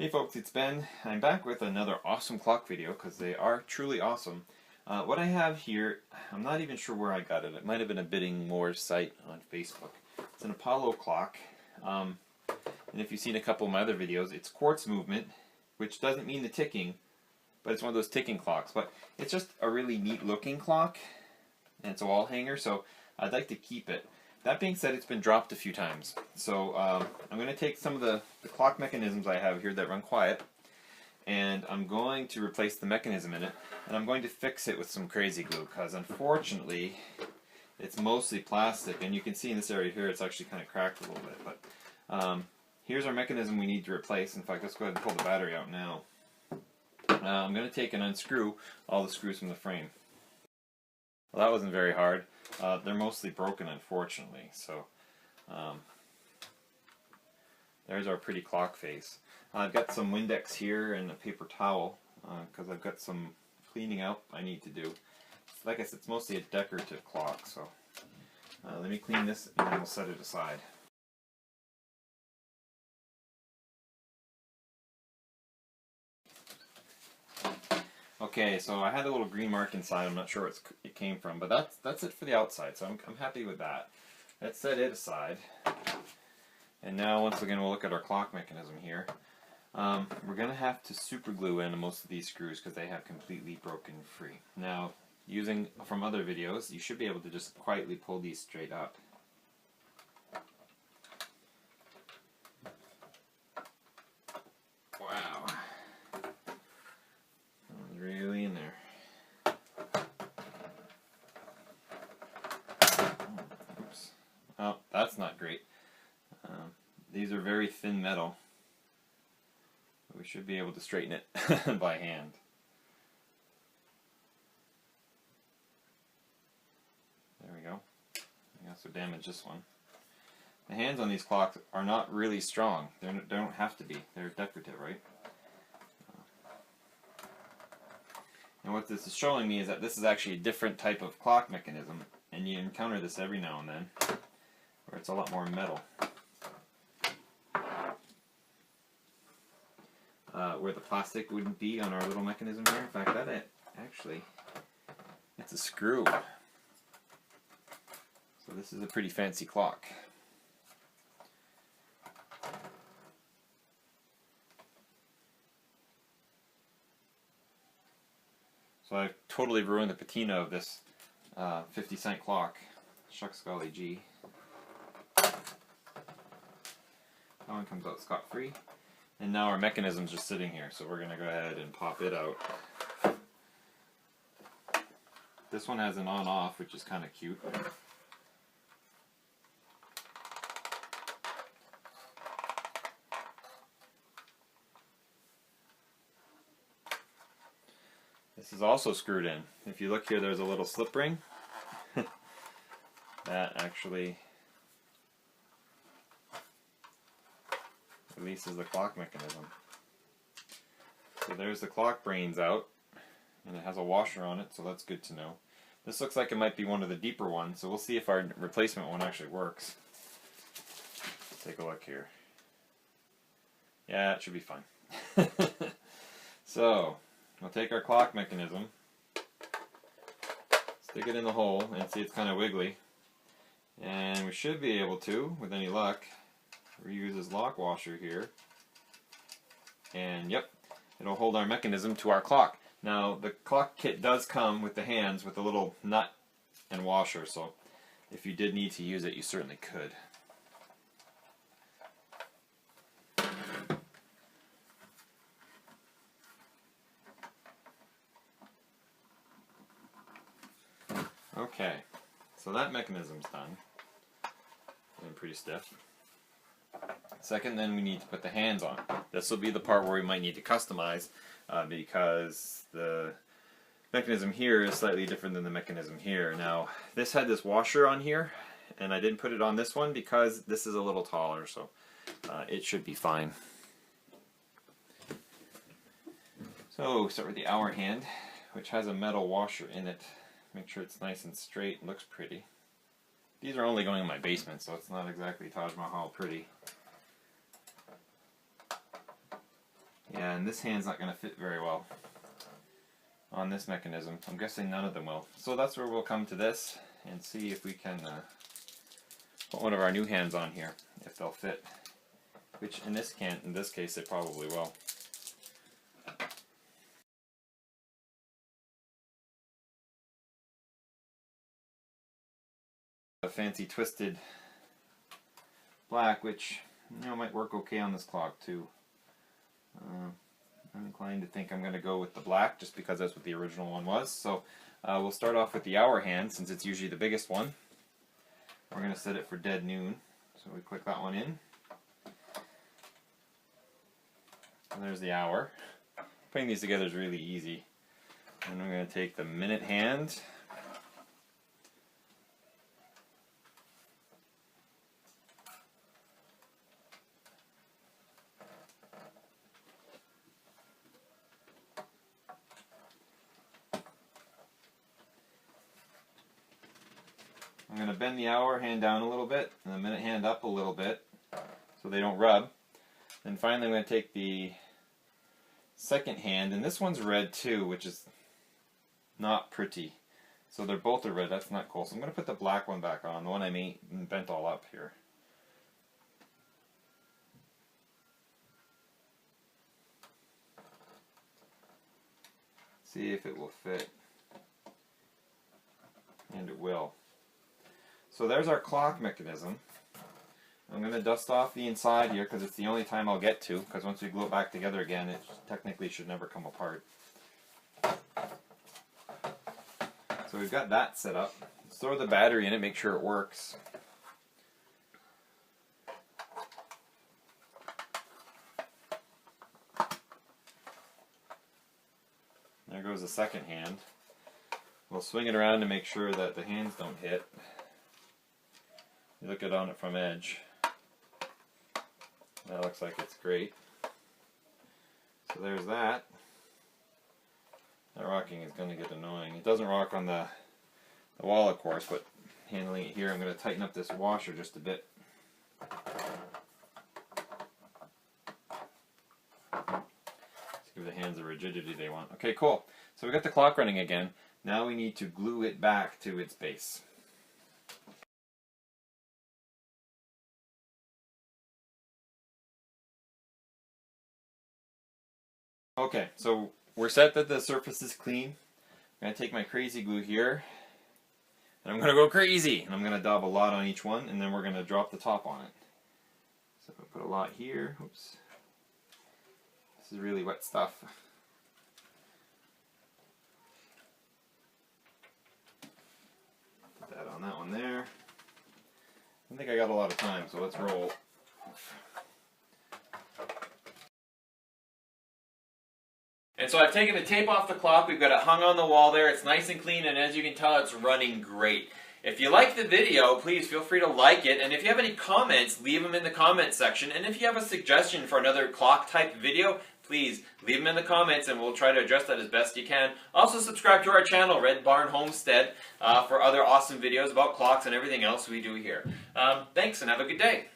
Hey folks, it's Ben. I'm back with another awesome clock video because they are truly awesome. What I have here, I'm not even sure where I got it. It might have been a bidding wars site on Facebook. It's an Apollo clock. And if you've seen a couple of my other videos, it's quartz movement, which doesn't mean the ticking, but it's one of those ticking clocks. But it's just a really neat looking clock, and it's a wall hanger, so I'd like to keep it. That being said, it's been dropped a few times. So I'm going to take some of the clock mechanisms I have here that run quiet, and I'm going to replace the mechanism in it, and I'm going to fix it with some Krazy glue, because unfortunately it's mostly plastic, and you can see in this area here it's actually kind of cracked a little bit. But here's our mechanism we need to replace. In fact, let's go ahead and pull the battery out now. I'm going to take and unscrew all the screws from the frame. Well, that wasn't very hard. They're mostly broken, unfortunately. So there's our pretty clock face. I've got some Windex here and a paper towel because I've got some cleaning out I need to do. Like I said, it's mostly a decorative clock. So let me clean this and then we'll set it aside. Okay, so I had a little green mark inside. I'm not sure where it came from, but that's it for the outside, so I'm happy with that. Let's set it aside. And now, once again, we'll look at our clock mechanism here. We're going to have to super glue in most of these screws because they have completely broken free. Now, using from other videos, you should be able to just quietly pull these straight up. Wow. Really in there. Oops. Oh, that's not great. These are very thin metal. We should be able to straighten it by hand. There we go. I also damaged this one. The hands on these clocks are not really strong. They don't have to be. They're decorative, right? And what this is showing me is that this is actually a different type of clock mechanism, and you encounter this every now and then, where it's a lot more metal. Where the plastic wouldn't be on our little mechanism here. In fact, it's a screw. So this is a pretty fancy clock. So I've totally ruined the patina of this 50-cent clock. Shucks golly gee. That one comes out scot-free. And now our mechanism's just sitting here, so we're going to go ahead and pop it out. This one has an on-off, which is kind of cute. This is also screwed in. If you look here, there's a little slip ring. That actually releases the clock mechanism. So there's the clock brains out, and it has a washer on it, so that's good to know. This looks like it might be one of the deeper ones, so we'll see if our replacement one actually works. Let's take a look here. Yeah, it should be fine. So we'll take our clock mechanism, stick it in the hole, and see it's kind of wiggly. And we should be able to, with any luck, reuse this lock washer here. And yep, it'll hold our mechanism to our clock. Now, the clock kit does come with the hands with a little nut and washer, so if you did need to use it, you certainly could. Okay, so that mechanism's done. And pretty stiff. Second, then we need to put the hands on. This will be the part where we might need to customize because the mechanism here is slightly different than the mechanism here. Now, this had this washer on here, and I didn't put it on this one because this is a little taller, so it should be fine. So, start with the hour hand, which has a metal washer in it. Make sure it's nice and straight and looks pretty. These are only going in my basement, so it's not exactly Taj Mahal pretty. and this hand's not going to fit very well on this mechanism. I'm guessing none of them will. So that's where we'll come to this and see if we can put one of our new hands on here, if they'll fit. Which in this case they probably will. A fancy twisted black, which might work okay on this clock too. I'm inclined to think I'm going to go with the black just because that's what the original one was. So we'll start off with the hour hand since it's usually the biggest one. We're going to set it for dead noon. So we click that one in. And there's the hour. Putting these together is really easy. And I'm going to take the minute hand. I'm going to bend the hour hand down a little bit and the minute hand up a little bit so they don't rub. Then finally I'm going to take the second hand, and this one's red too, which is not pretty. So they're both are red, that's not cool. So I'm going to put the black one back on, the one I made and bent all up here. See if it will fit. And it will. So there's our clock mechanism. I'm going to dust off the inside here because it's the only time I'll get to, because once we glue it back together again it technically should never come apart. So we've got that set up. Let's throw the battery in it, make sure it works. There goes the second hand. We'll swing it around to make sure that the hands don't hit. You look on it from edge. That looks like it's great. So there's that. That rocking is going to get annoying. It doesn't rock on the wall, of course, but handling it here, I'm going to tighten up this washer just a bit. Let's give the hands the rigidity they want. Okay, cool. So we got the clock running again. Now we need to glue it back to its base. Okay, so we're set that the surface is clean. I'm going to take my Krazy glue here, and I'm going to go crazy. And I'm going to dab a lot on each one, and then we're going to drop the top on it. So I'm going to put a lot here. Oops. This is really wet stuff. Put that on that one there. I think I got a lot of time, so let's roll. And so I've taken the tape off the clock, we've got it hung on the wall there, it's nice and clean, and as you can tell it's running great. If you like the video, please feel free to like it, and if you have any comments, leave them in the comment section, and if you have a suggestion for another clock type video, please leave them in the comments and we'll try to address that as best you can. Also subscribe to our channel, Red Barn Homestead, for other awesome videos about clocks and everything else we do here. Thanks and have a good day.